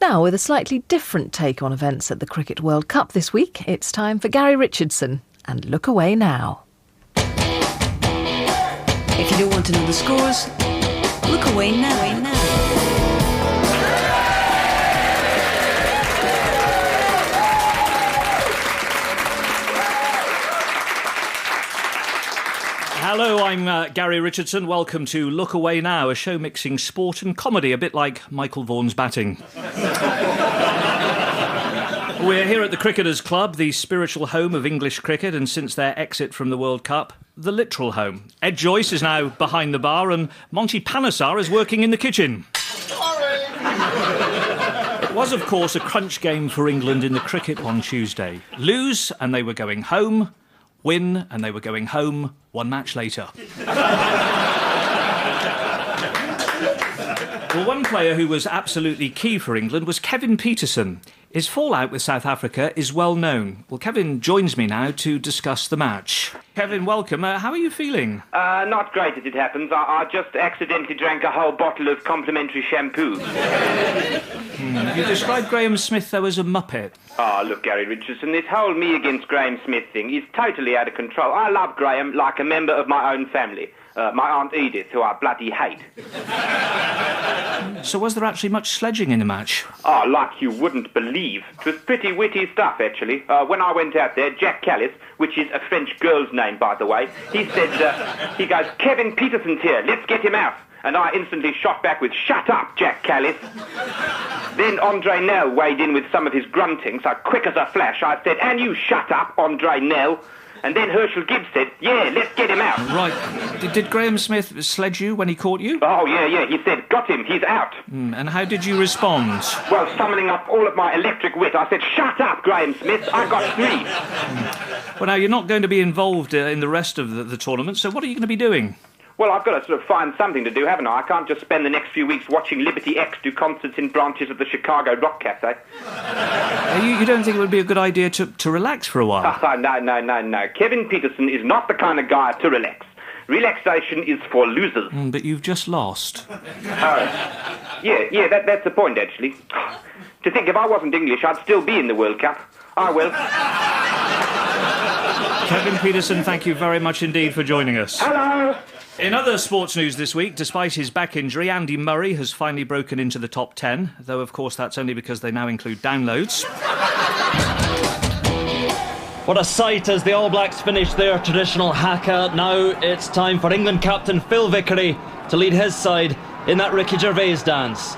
Now, with a slightly different take on events at the Cricket World Cup this week, it's time for Garry Richardson and Look Away Now. If you don't want to know the scores, look away now. Hello, I'm Garry Richardson. Welcome to Look Away Now, a show mixing sport and comedy, a bit like Michael Vaughan's batting. We're here at the Cricketers' Club, the spiritual home of English cricket, and since their exit from the World Cup, the literal home. Ed Joyce is now behind the bar, and Monty Panesar is working in the kitchen. It was, of course, a crunch game for England in the cricket on Tuesday. Lose, and they were going home. Win, and they were going home one match later. Well, one player who was absolutely key for England was Kevin Pietersen. His fallout with South Africa is well known. Well, Kevin joins me now to discuss the match. Kevin, welcome. How are you feeling? Not great as it happens. I just accidentally drank a whole bottle of complimentary shampoo. You described Graham Smith, though, as a muppet. Oh, look, Garry Richardson, this whole me against Graham Smith thing is totally out of control. I love Graham like a member of my own family. My Aunt Edith, who I bloody hate. So was there actually much sledging in the match? Oh, like you wouldn't believe. It was pretty witty stuff, actually. When I went out there, Jack Callis, which is a French girl's name, by the way, he said, he goes, "Kevin Pietersen's here, let's get him out." And I instantly shot back with, "Shut up, Jack Callis." Then Andre Nell weighed in with some of his grunting, so quick as a flash I said, "And you shut up, Andre Nell." And then Herschel Gibbs said, "Yeah, let's get him out." Right. Did Graham Smith sledge you when he caught you? Oh, yeah. He said, "Got him, he's out." And how did you respond? Well, summoning up all of my electric wit, I said, "Shut up, Graham Smith, I got 3. Well, now, you're not going to be involved in the rest of the tournament, so what are you going to be doing? Well, I've got to sort of find something to do, haven't I? I can't just spend the next few weeks watching Liberty X do concerts in branches of the Chicago Rock Cafe. You don't think it would be a good idea to relax for a while? Oh, no. Kevin Pietersen is not the kind of guy to relax. Relaxation is for losers. But you've just lost. Yeah, that's the point, actually. To think if I wasn't English, I'd still be in the World Cup. I will. Kevin Pietersen, thank you very much indeed for joining us. Hello. In other sports news this week, despite his back injury, Andy Murray has finally broken into the top 10, though of course that's only because they now include downloads. What a sight as the All Blacks finish their traditional haka. Now it's time for England captain Phil Vickery to lead his side in that Ricky Gervais dance.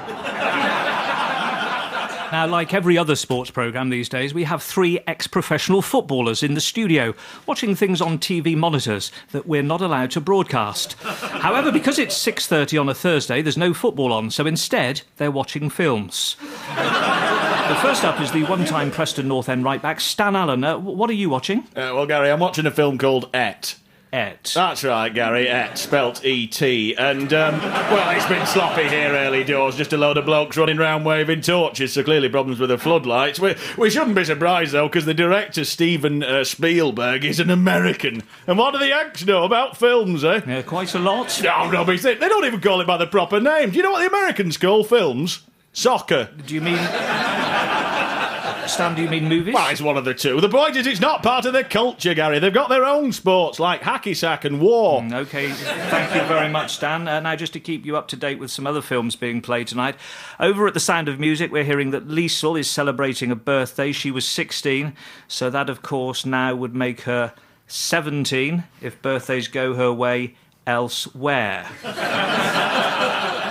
Now, like every other sports programme these days, we have 3 ex-professional footballers in the studio watching things on TV monitors that we're not allowed to broadcast. However, because it's 6:30 on a Thursday, there's no football on, so instead they're watching films. The first up is the one-time Preston North End right-back, Stan Allen. What are you watching? Well, Gary, I'm watching a film called Et. Et. That's right, Gary, Et, spelt E-T. And, well, it's been sloppy here early doors, just a load of blokes running round waving torches, so clearly problems with the floodlights. We shouldn't be surprised, though, because the director, Steven Spielberg, is an American. And what do the Yanks know about films, eh? Yeah, quite a lot. No, rubbish. They don't even call it by the proper name. Do you know what the Americans call films? Soccer. Do you mean... Stan, do you mean movies? Well, it's one of the two. The point is, it's not part of their culture, Gary. They've got their own sports, like hacky sack and war. OK, thank you very much, Stan. Now, just to keep you up to date with some other films being played tonight, over at The Sound of Music, we're hearing that Liesl is celebrating a birthday. She was 16, so that, of course, now would make her 17 if birthdays go her way elsewhere.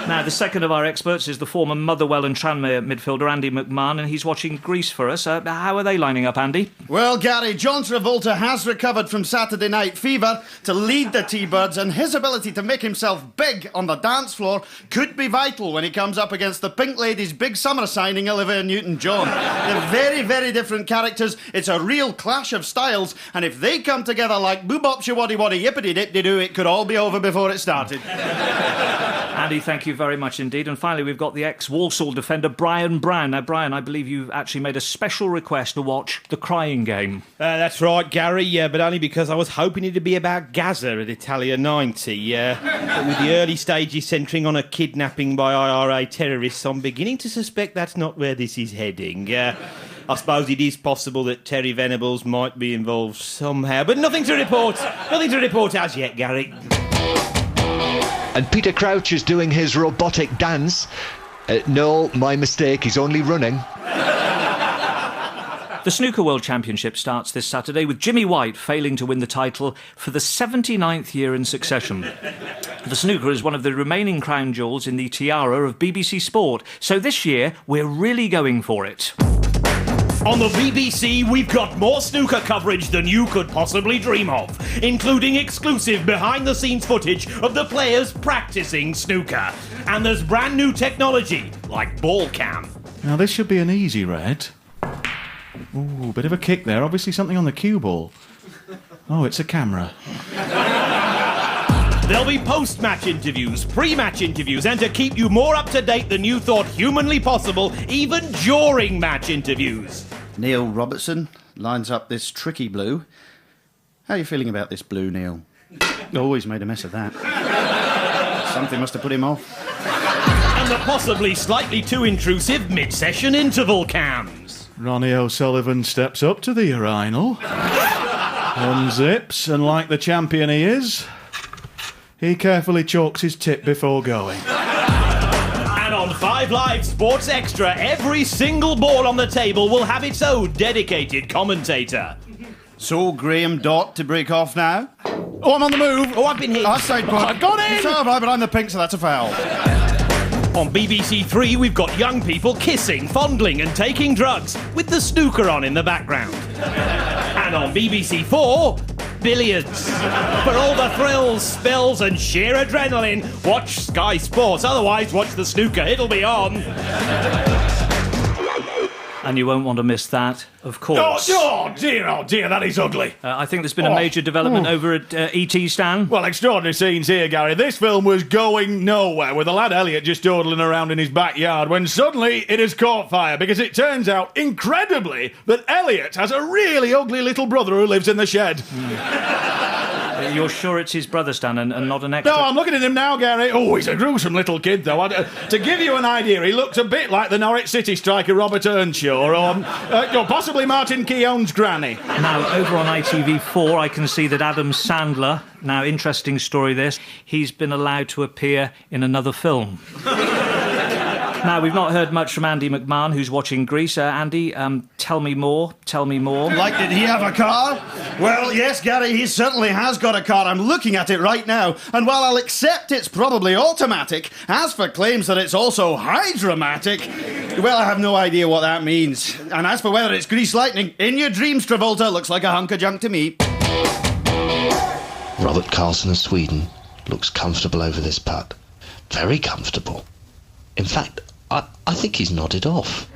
Now, the second of our experts is the former Motherwell and Tranmere midfielder, Andy McMahon, and he's watching Greece for us. How are they lining up, Andy? Well, Gary, John Travolta has recovered from Saturday Night Fever to lead the T-Birds, and his ability to make himself big on the dance floor could be vital when he comes up against the Pink Ladies' big summer signing, Olivia Newton-John. They're very, very different characters. It's a real clash of styles, and if they come together like boobop shawaddy waddy yippity dip de doo, it could all be over before it started. Andy, thank you very much indeed. And finally, we've got the ex-Walsall defender, Brian Brown. Now, Brian, I believe you've actually made a special request to watch The Crying Game. That's right, Gary, but only because I was hoping it'd be about Gaza at Italia 90. But with the early stages centring on a kidnapping by IRA terrorists, I'm beginning to suspect that's not where this is heading. I suppose it is possible that Terry Venables might be involved somehow, but nothing to report as yet, Gary. And Peter Crouch is doing his robotic dance. No, my mistake, he's only running. The Snooker World Championship starts this Saturday with Jimmy White failing to win the title for the 79th year in succession. The snooker is one of the remaining crown jewels in the tiara of BBC Sport, so this year we're really going for it. On the BBC, we've got more snooker coverage than you could possibly dream of, including exclusive behind-the-scenes footage of the players practising snooker. And there's brand new technology, like ball cam. Now, this should be an easy red. Ooh, bit of a kick there. Obviously something on the cue ball. Oh, it's a camera. There'll be post-match interviews, pre-match interviews, and to keep you more up-to-date than you thought humanly possible, even during match interviews. Neil Robertson lines up this tricky blue. How are you feeling about this blue, Neil? Always made a mess of that. Something must have put him off. And the possibly slightly too intrusive mid-session interval cams. Ronnie O'Sullivan steps up to the urinal, unzips, and like the champion he is, he carefully chalks his tip before going. And on 5 Live Sports Extra, every single ball on the table will have its own dedicated commentator. So, Graham Dott to break off now. Oh, I'm on the move. Oh, I've been hit. Outside puck. I've got in. It's all right, but I'm the pink, so that's a foul. On BBC Three, we've got young people kissing, fondling and taking drugs, with the snooker on in the background. And on BBC Four, billiards. For all the thrills, spills and sheer adrenaline, watch Sky Sports. Otherwise, watch the snooker. It'll be on. And you won't want to miss that, of course. Oh dear, that is ugly. I think there's been a major development over at E.T. Stan. Well, extraordinary scenes here, Gary. This film was going nowhere with the lad Elliot just dawdling around in his backyard when suddenly it has caught fire because it turns out, incredibly, that Elliot has a really ugly little brother who lives in the shed. You're sure it's his brother, Stan, and not an extra? No, I'm looking at him now, Gary. Oh, he's a gruesome little kid, though. To give you an idea, he looks a bit like the Norwich City striker Robert Earnshaw or possibly Martin Keown's granny. Now, over on ITV4, I can see that Adam Sandler, now interesting story this, he's been allowed to appear in another film. Now, we've not heard much from Andy McMahon, who's watching Greece. Andy, tell me more. Like, did he have a car? Well, yes, Gary, he certainly has got a car. I'm looking at it right now. And while I'll accept it's probably automatic, as for claims that it's also hydromatic, well, I have no idea what that means. And as for whether it's Grease Lightning, in your dreams, Travolta, looks like a hunk of junk to me. Robert Carlson of Sweden looks comfortable over this putt. Very comfortable. In fact, I think he's nodded off.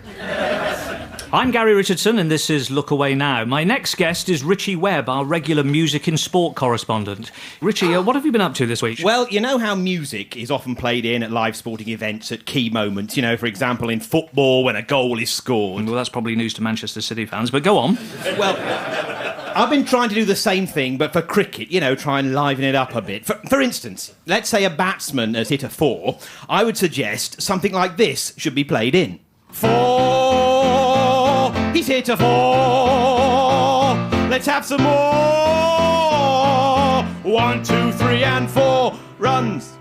I'm Garry Richardson, and this is Look Away Now. My next guest is Richie Webb, our regular music and sport correspondent. Richie, what have you been up to this week? Well, you know how music is often played in at live sporting events at key moments, you know, for example, in football when a goal is scored. Well, that's probably news to Manchester City fans, but go on. Well, I've been trying to do the same thing, but for cricket, you know, try and liven it up a bit. For instance, let's say a batsman has hit a 4. I would suggest something like this should be played in. 4, he's hit a 4, let's have some more. 1, 2, 3 and 4 runs.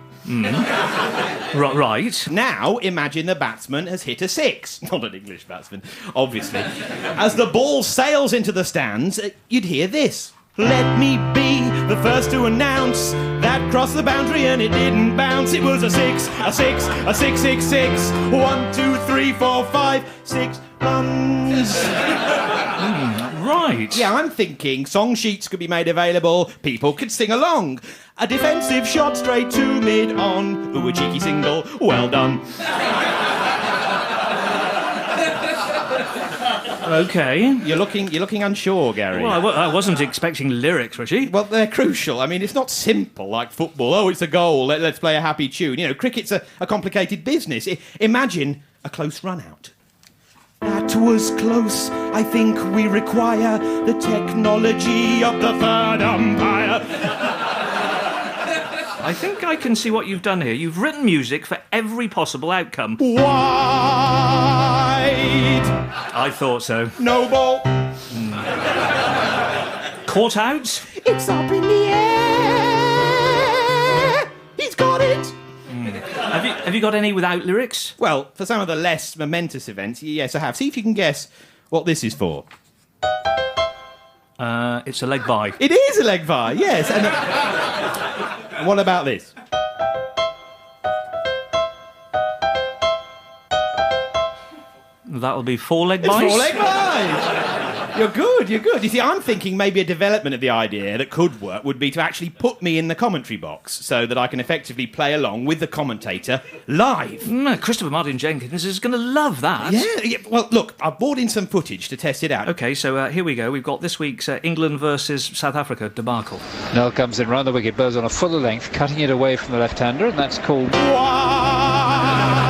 Right. Now, imagine the batsman has hit a 6. Not an English batsman, obviously. As the ball sails into the stands, you'd hear this. Let me be the first to announce that crossed the boundary and it didn't bounce. It was a 6, a 6, a 6, 6, 6. 1, 2, 3, 4, 5, 6 runs. Right. Yeah, I'm thinking song sheets could be made available, people could sing along. A defensive shot straight to mid-on. Ooh, a cheeky single, well done. OK. You're looking unsure, Gary. Well, I wasn't expecting lyrics, Richie. Well, they're crucial. I mean, it's not simple like football. Oh, it's a goal. Let's play a happy tune. You know, cricket's a complicated business. Imagine a close run-out. That was close. I think we require the technology of the third umpire. I think I can see what you've done here. You've written music for every possible outcome. Wide. I thought so. No ball. Caught out? It's up in the air. He's got it. Have you got any without lyrics? Well, for some of the less momentous events, yes, I have. See if you can guess what this is for. It's a leg bye. It is a leg bye, yes. And what about this? That'll be 4 leg buys. It's 4 leg buys. You're good. You see, I'm thinking maybe a development of the idea that could work would be to actually put me in the commentary box so that I can effectively play along with the commentator live. Christopher Martin Jenkins is going to love that. Yeah, well, look, I've brought in some footage to test it out. OK, so here we go. We've got this week's England versus South Africa debacle. Noel comes in round the wicket, Bowes on a fuller length, cutting it away from the left-hander, and that's called... Wide.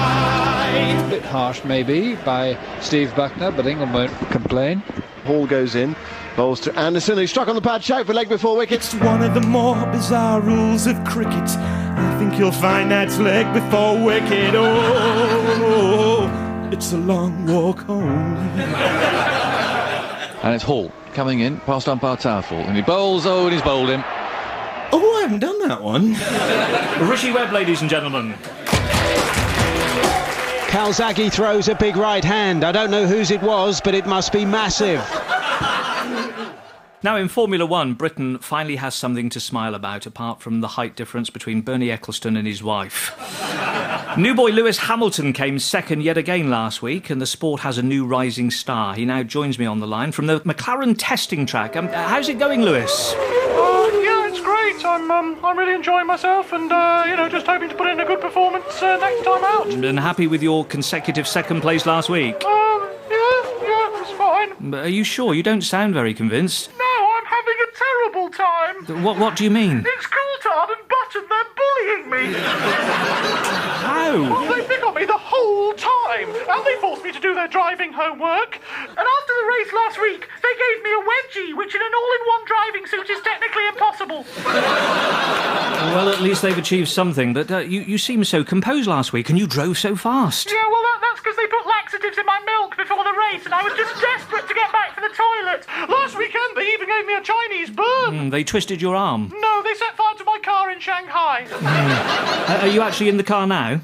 A bit harsh, maybe, by Steve Buckner, but England won't complain. Ball goes in. Bowles to Anderson, who struck on the pad, shout for leg before wicket. It's one of the more bizarre rules of cricket. I think you'll find that's leg before wicket. Oh, it's a long walk home. And it's Hall coming in past umpire Towerful, and he bowls, and he's bowled him. Oh, I haven't done that one. Richie Webb, ladies and gentlemen. Calzaghe throws a big right hand. I don't know whose it was, but it must be massive. Now, in Formula One, Britain finally has something to smile about, apart from the height difference between Bernie Ecclestone and his wife. New boy Lewis Hamilton came second yet again last week, and the sport has a new rising star. He now joins me on the line from the McLaren testing track. How's it going, Lewis? Yeah, it's great. I'm really enjoying myself, and just hoping to put in a good performance next time out. And happy with your consecutive second place last week? Yeah, it's fine. Are you sure? You don't sound very convinced. No, I'm having a terrible time. What do you mean? It's Coulthard and Button, they're bullying me. How? Well, they pick on me the whole time, and they force me to do their driving homework. And after the race last week, they gave me a wedgie, which in an all-in-one driving suit is technically impossible. Well, at least they've achieved something, but you seemed so composed last week, and you drove so fast. Yeah, well, that's because they put laxatives in my milk before the race, and I was just desperate to get back to the toilet. Last weekend, they even gave me a Chinese burn. They twisted your arm. No, they set fire to my car in Shanghai. Are you actually in the car now?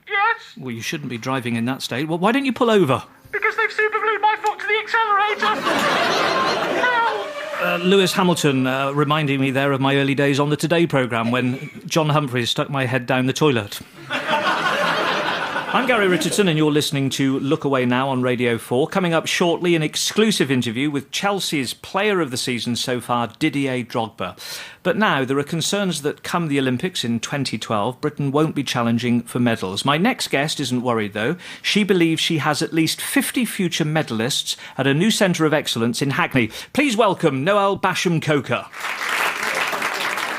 Yes. Well, you shouldn't be driving in that state. Well, why don't you pull over? Because they've superglued my foot to the accelerator. Help! Lewis Hamilton reminding me there of my early days on the Today programme when John Humphreys stuck my head down the toilet. I'm Garry Richardson, and you're listening to Look Away Now on Radio 4. Coming up shortly, an exclusive interview with Chelsea's player of the season so far, Didier Drogba. But now, there are concerns that come the Olympics in 2012, Britain won't be challenging for medals. My next guest isn't worried, though. She believes she has at least 50 future medalists at a new centre of excellence in Hackney. Please welcome Noel Basham-Coker.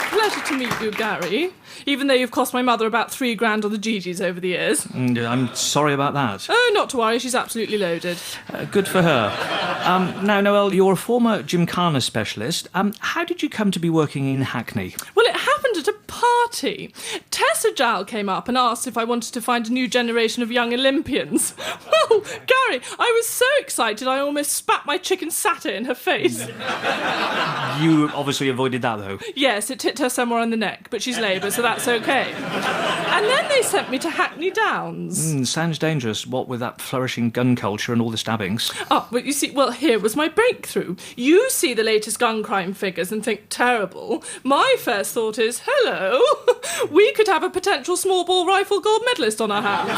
Pleasure to meet you, Gary. Even though you've cost my mother about $3,000 on the Gigi's over the years. I'm sorry about that. Oh, not to worry, she's absolutely loaded. Good for her. Now, Noel, you're a former gymkhana specialist. How did you come to be working in Hackney? Well, it happened at a party. Tessa Jowell came up and asked if I wanted to find a new generation of young Olympians. Well, Gary, I was so excited I almost spat my chicken satay in her face. You obviously avoided that, though. Yes, it hit her somewhere on the neck, but she's Labour, so that's okay. And then they sent me to Hackney Downs. Sounds dangerous, what with that flourishing gun culture and all the stabbings. Oh, but you see, well, here was my breakthrough. You see the latest gun crime figures and think, terrible. My first thought is, hello, we could have a potential small ball rifle gold medalist on our hands.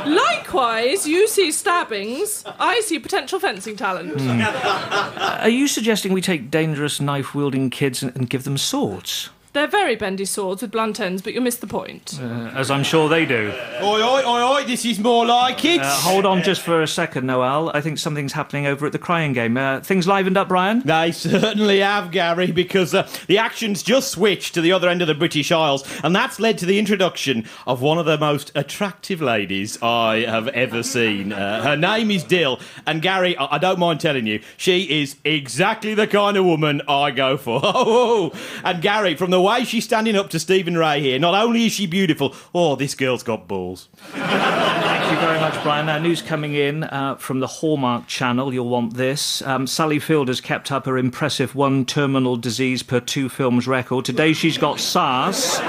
Likewise, you see stabbings, I see potential fencing talent. Are you suggesting we take dangerous knife-wielding kids and give them swords? They're very bendy swords with blunt ends, but you'll miss the point. As I'm sure they do. Oi, oi, oi, oi, this is more like it. Hold on just for a second, Noel. I think something's happening over at the Crying Game. Things livened up, Brian? They certainly have, Gary, because the action's just switched to the other end of the British Isles, and that's led to the introduction of one of the most attractive ladies I have ever seen. Her name is Dill, and Gary, I don't mind telling you, she is exactly the kind of woman I go for. And Gary, from the way she's standing up to Stephen Ray here, not only is she beautiful, this girl's got balls. Thank you very much, Brian. Now, news coming in from the Hallmark Channel. You'll want this. Sally Field has kept up her impressive 1 terminal disease per 2 films record. Today she's got SARS.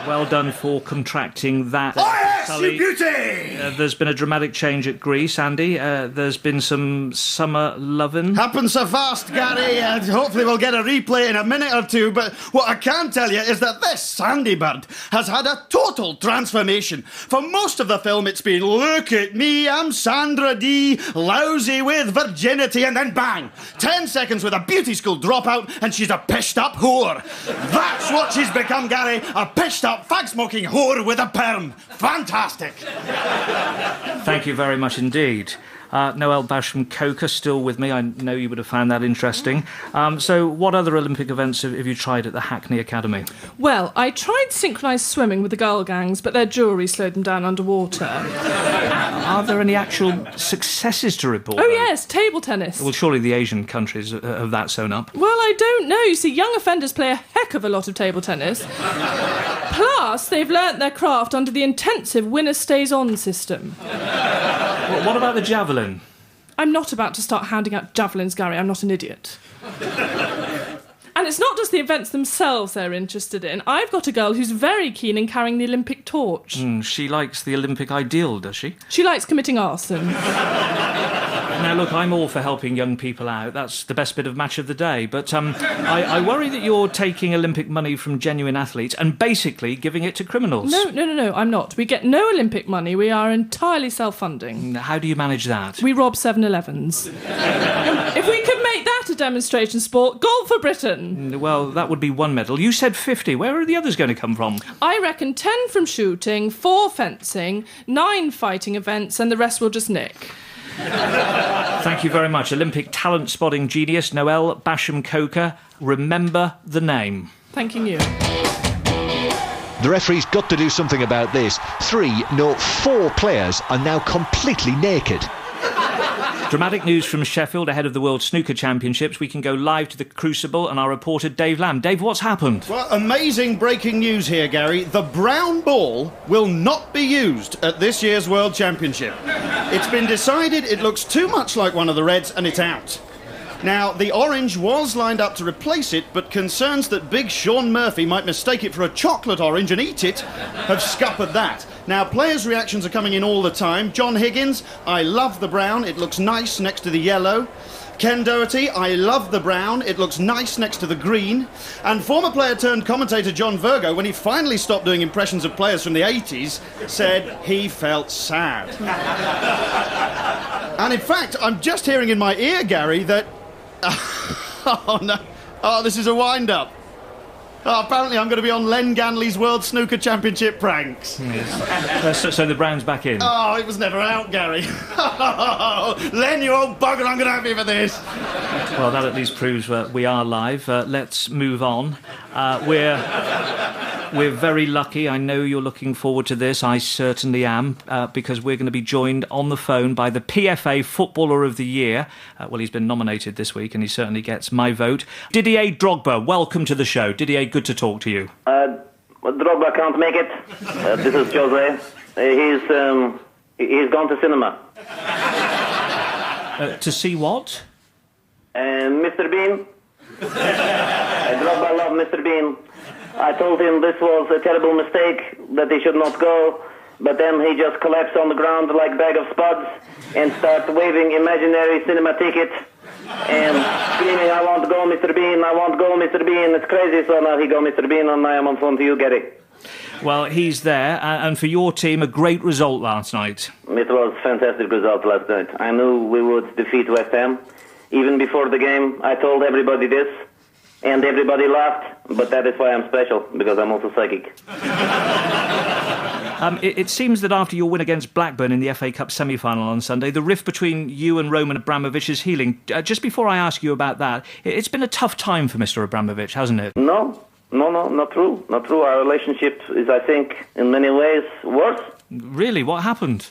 Well done for contracting that. Sally. You beauty! There's been a dramatic change at Greece, Andy. There's been some summer lovin'. Happens so fast, Gary. Hopefully we'll get a replay in a minute or two, but what I can tell you is that this Sandy bird has had a total transformation. For most of the film, it's been, look at me, I'm Sandra Dee, lousy with virginity, and then bang! 10 seconds with a beauty school dropout, and she's a pished-up whore. That's what she's become, Gary, a pished-up, fag-smoking whore with a perm. Fantastic. Thank you very much indeed. Noel Basham-Coker still with me. I know you would have found that interesting. So what other Olympic events have you tried at the Hackney Academy? Well, I tried synchronised swimming with the girl gangs, but their jewellery slowed them down underwater. Are there any actual successes to report? Oh, yes, table tennis. Well, surely the Asian countries have that sewn up. Well, I don't know. You see, young offenders play a heck of a lot of table tennis. Plus, they've learnt their craft under the intensive winner-stays-on system. Well, what about the javelin? I'm not about to start handing out javelins, Gary. I'm not an idiot. And it's not just the events themselves they're interested in. I've got a girl who's very keen in carrying the Olympic torch. She likes the Olympic ideal, does she? She likes committing arson. Now, look, I'm all for helping young people out. That's the best bit of Match of the Day. But I worry that you're taking Olympic money from genuine athletes and basically giving it to criminals. No, I'm not. We get no Olympic money. We are entirely self-funding. How do you manage that? We rob 7-Elevens. If we could make that a demonstration sport, gold for Britain. Well, that would be 1 medal. You said 50. Where are the others going to come from? I reckon 10 from shooting, 4 fencing, 9 fighting events, and the rest will just nick. Thank you very much. Olympic talent spotting genius Noel Basham-Coker. Remember the name. Thanking you. The referee's got to do something about this. 4 players are now completely naked. Dramatic news from Sheffield ahead of the World Snooker Championships. We can go live to the Crucible and our reporter Dave Lamb. Dave, what's happened? Well, amazing breaking news here, Gary. The brown ball will not be used at this year's World Championship. It's been decided it looks too much like one of the reds and it's out. Now, the orange was lined up to replace it, but concerns that big Sean Murphy might mistake it for a chocolate orange and eat it have scuppered that. Now, players' reactions are coming in all the time. John Higgins, I love the brown, it looks nice next to the yellow. Ken Doherty, I love the brown, it looks nice next to the green. And former player turned commentator John Virgo, when he finally stopped doing impressions of players from the 80s, said he felt sad. And in fact, I'm just hearing in my ear, Gary, that... oh, no. Oh, this is a wind-up. Oh, apparently I'm going to be on Len Ganley's World Snooker Championship pranks. Yes. So the brown's back in? Oh, it was never out, Gary. Len, you old bugger, I'm going to have you for this. Well, that at least proves we are live. Let's move on. We're very lucky. I know you're looking forward to this. I certainly am, because we're going to be joined on the phone by the PFA Footballer of the Year. Well, he's been nominated this week, and he certainly gets my vote. Didier Drogba, welcome to the show. Didier, good to talk to you. Drogba can't make it. This is Jose. He's gone to cinema. To see what? Mr. Bean. Drogba loved Mr. Bean. I told him this was a terrible mistake, that he should not go, but then he just collapsed on the ground like a bag of spuds and started waving imaginary cinema ticket and screaming, I want to go, Mr. Bean, I want to go, Mr. Bean. It's crazy, so now he go, Mr. Bean, and I am on phone to you, Gary. Well, he's there, and for your team, a great result last night. It was a fantastic result last night. I knew we would defeat West Ham. Even before the game, I told everybody this. and everybody laughed, but that is why I'm special, because I'm also psychic. It seems that after your win against Blackburn in the FA Cup semi-final on Sunday, the rift between you and Roman Abramovich is healing. Just before I ask you about that, it's been a tough time for Mr. Abramovich, hasn't it? No, not true. Not true. Our relationship is, I think, in many ways worse. Really? What happened?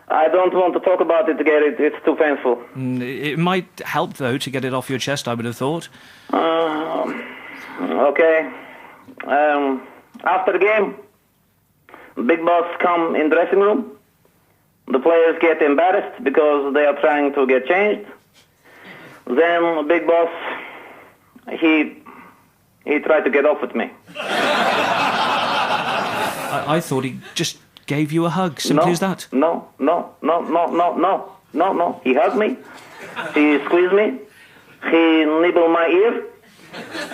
I don't want to talk about it, Gary. It's too painful. It might help, though, to get it off your chest, I would have thought. Okay. After the game, big boss come in dressing room. The players get embarrassed because they are trying to get changed. Then big boss, he tried to get off with me. I thought he just gave you a hug, simply as that. No. He hugged me. He squeezed me. He nibbled my ear.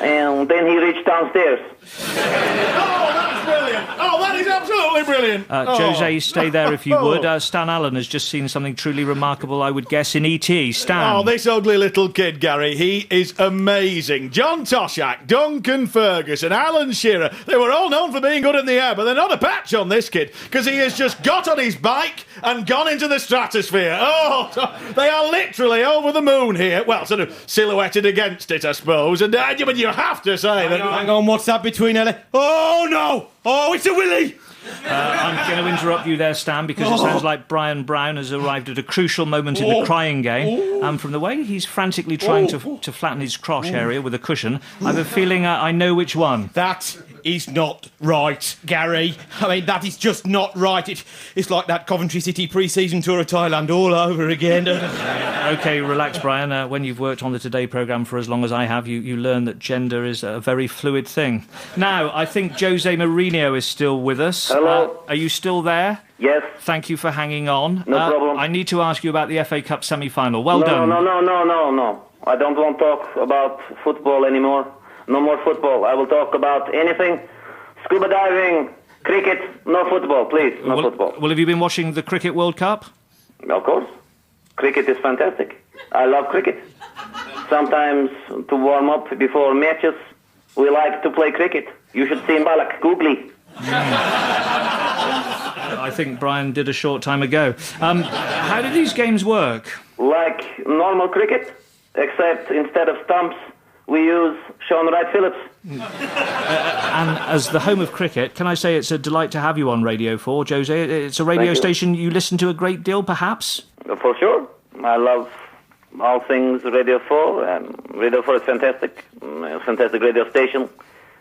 And then he reached downstairs. Oh, that's brilliant! Oh, that is absolutely brilliant! Jose, stay there if you would. Stan Allen has just seen something truly remarkable, I would guess, in E.T. Stan. Oh, this ugly little kid, Gary, he is amazing. John Toshak, Duncan Ferguson, Alan Shearer, they were all known for being good in the air, but they're not a patch on this kid, because he has just got on his bike and gone into the stratosphere. Oh, they are literally over the moon here. Well, sort of silhouetted against it, I suppose, and but you have to say that... Hang on, what's that between Ellie? Oh, no! Oh, it's a willy! I'm going to interrupt you there, Stan, because it sounds like Brian Brown has arrived at a crucial moment in the crying game. And from the way he's frantically trying to flatten his crotch area with a cushion, I have a feeling I know which one. That is not right, Gary. I mean, that is just not right. It's like that Coventry City pre-season tour of Thailand all over again. OK, relax, Brian. When you've worked on the Today programme for as long as I have, you learn that gender is a very fluid thing. Now, I think Jose Mourinho is still with us. Hello. Are you still there? Yes. Thank you for hanging on. No problem. I need to ask you about the FA Cup semi-final. Well done. No. I don't want to talk about football anymore. No more football. I will talk about anything. Scuba diving, cricket, no football, please. No football. Well, have you been watching the Cricket World Cup? Of course. Cricket is fantastic. I love cricket. Sometimes to warm up before matches, we like to play cricket. You should see Balak, googly. I think Brian did a short time ago. How do these games work? Like normal cricket, except instead of stumps, we use Sean Wright-Phillips. And as the home of cricket, can I say it's a delight to have you on Radio 4, Jose? It's a radio station you listen to a great deal, perhaps? For sure. I love all things Radio 4. Radio 4 is fantastic. A fantastic radio station.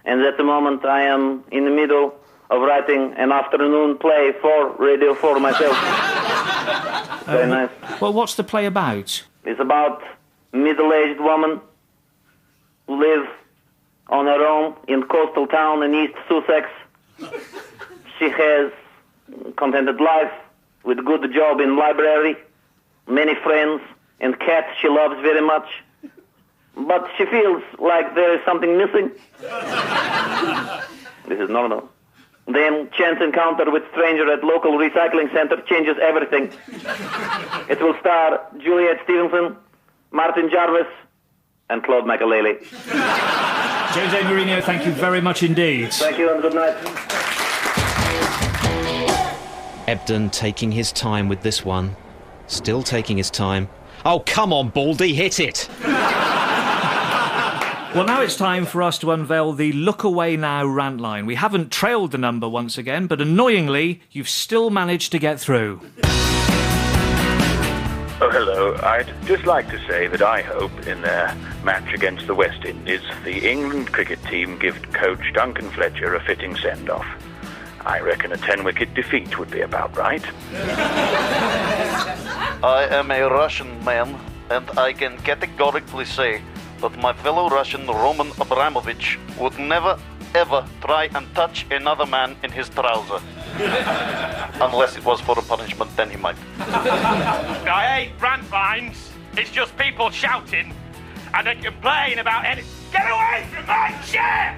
And at the moment, I am in the middle of writing an afternoon play for Radio 4 myself. Very nice. Well, what's the play about? It's about middle-aged woman who live on her own in coastal town in East Sussex. She has contented life with good job in library, many friends, and cats she loves very much. But she feels like there is something missing. This is normal. Then chance encounter with stranger at local recycling center changes everything. It will star Juliet Stevenson, Martin Jarvis, and Claude Makaleli. Jose Mourinho, thank you very much indeed. Thank you and good night. Ebden taking his time with this one. Still taking his time. Oh, come on, Baldy, hit it! Well, now it's time for us to unveil the Look Away Now rant line. We haven't trailed the number once again, but annoyingly, you've still managed to get through. Oh, hello. I'd just like to say that I hope in their match against the West Indies, the England cricket team give coach Duncan Fletcher a fitting send-off. I reckon a 10-wicket defeat would be about right. I am a Russian man, and I can categorically say that my fellow Russian Roman Abramovich would never, ever try and touch another man in his trouser. Unless it was for a punishment, then he might. I hate rant lines. It's just people shouting and they complain about any... Get away from my chair!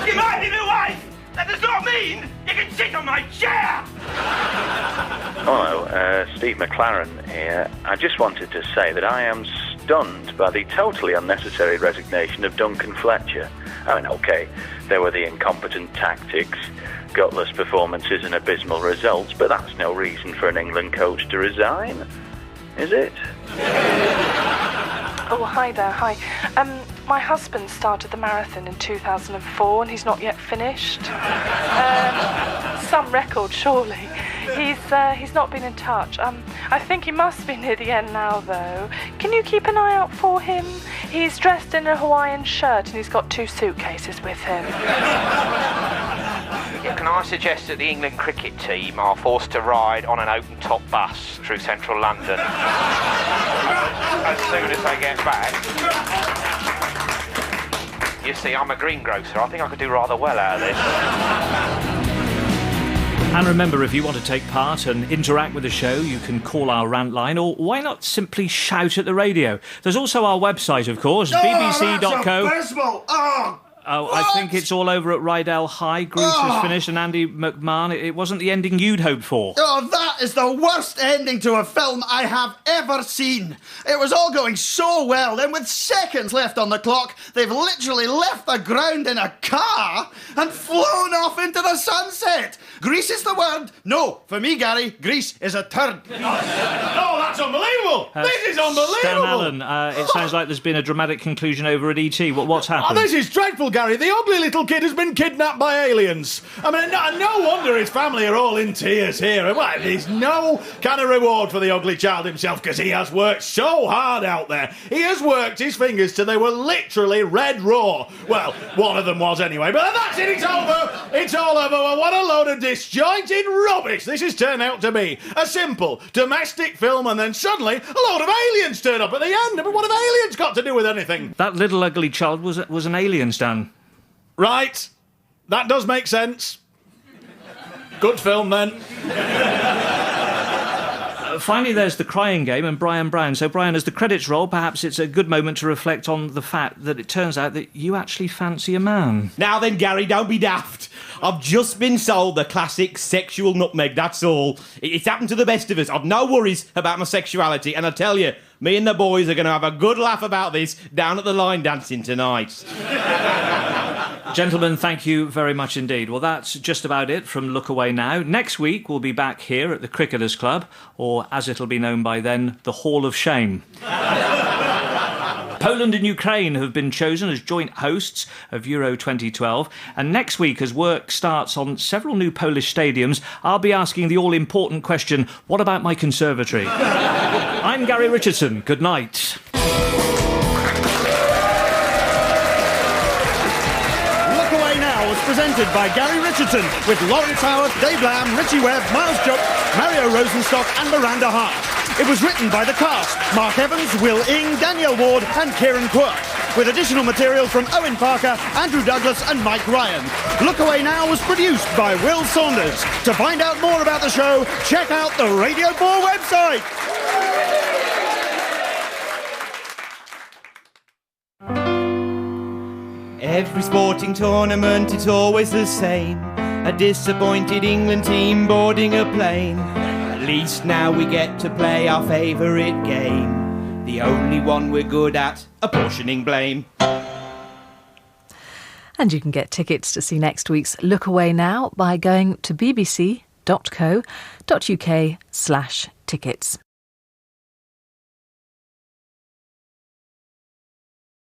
You might be my wife! That does not mean you can sit on my chair! Hello, Steve McLaren here. I just wanted to say that I am stunned by the totally unnecessary resignation of Duncan Fletcher. I mean, OK, there were the incompetent tactics, gutless performances and abysmal results, but that's no reason for an England coach to resign, is it? Oh, hi there, hi. My husband started the marathon in 2004 and he's not yet finished. Some record, surely. He's not been in touch. I think he must be near the end now, though. Can you keep an eye out for him? He's dressed in a Hawaiian shirt and he's got 2 suitcases with him. Yeah, can I suggest that the England cricket team are forced to ride on an open-top bus through central London as soon as they get back? You see, I'm a greengrocer. I think I could do rather well out of this. And remember, if you want to take part and interact with the show, you can call our rant line, or why not simply shout at the radio? There's also our website, of course, bbc.co. That's abysmal! Oh, I think it's all over at Rydell High. Grease has finished, and Andy McMahon, it wasn't the ending you'd hoped for. Oh, that is the worst ending to a film I have ever seen. It was all going so well, then with seconds left on the clock, they've literally left the ground in a car and flown off into the sunset. Grease is the word. No, for me, Gary, Grease is a turd. Oh, that's unbelievable! This is unbelievable! Stan Allen, it sounds like there's been a dramatic conclusion over at E.T. What's happened? Oh, this is dreadful, Gary. The ugly little kid has been kidnapped by aliens. I mean, no wonder his family are all in tears here. Well, there's no kind of reward for the ugly child himself, because he has worked so hard out there. He has worked his fingers till they were literally red raw. Well, one of them was anyway, but that's it, it's over. It's all over. Well, what a load of disjointed rubbish this has turned out to be. A simple domestic film, and then suddenly a load of aliens turn up at the end. But what have aliens got to do with anything? That little ugly child was an alien, Stan. Right. That does make sense. Good film, then. Finally, there's the crying game and Brian Brown. So, Brian, as the credits roll, perhaps it's a good moment to reflect on the fact that it turns out that you actually fancy a man. Now then, Gary, don't be daft. I've just been sold the classic sexual nutmeg, that's all. It's happened to the best of us. I've no worries about my sexuality, and I tell you, me and the boys are going to have a good laugh about this down at the line dancing tonight. Gentlemen, thank you very much indeed. Well, that's just about it from Look Away Now. Next week, we'll be back here at the Cricketers Club, or as it'll be known by then, the Hall of Shame. Poland and Ukraine have been chosen as joint hosts of Euro 2012, and next week, as work starts on several new Polish stadiums, I'll be asking the all-important question, what about my conservatory? I'm Garry Richardson. Good night. Presented by Garry Richardson, with Lawrence Howard, Dave Lamb, Richie Webb, Miles Jupp, Mario Rosenstock and Miranda Hart. It was written by the cast, Mark Evans, Will Ing, Danielle Ward and Kieran Quirk, with additional material from Owen Parker, Andrew Douglas and Mike Ryan. Look Away Now was produced by Will Saunders. To find out more about the show, check out the Radio 4 website. Every sporting tournament, it's always the same. A disappointed England team boarding a plane. At least now we get to play our favourite game. The only one we're good at, apportioning blame. And you can get tickets to see next week's Look Away Now by going to bbc.co.uk/tickets.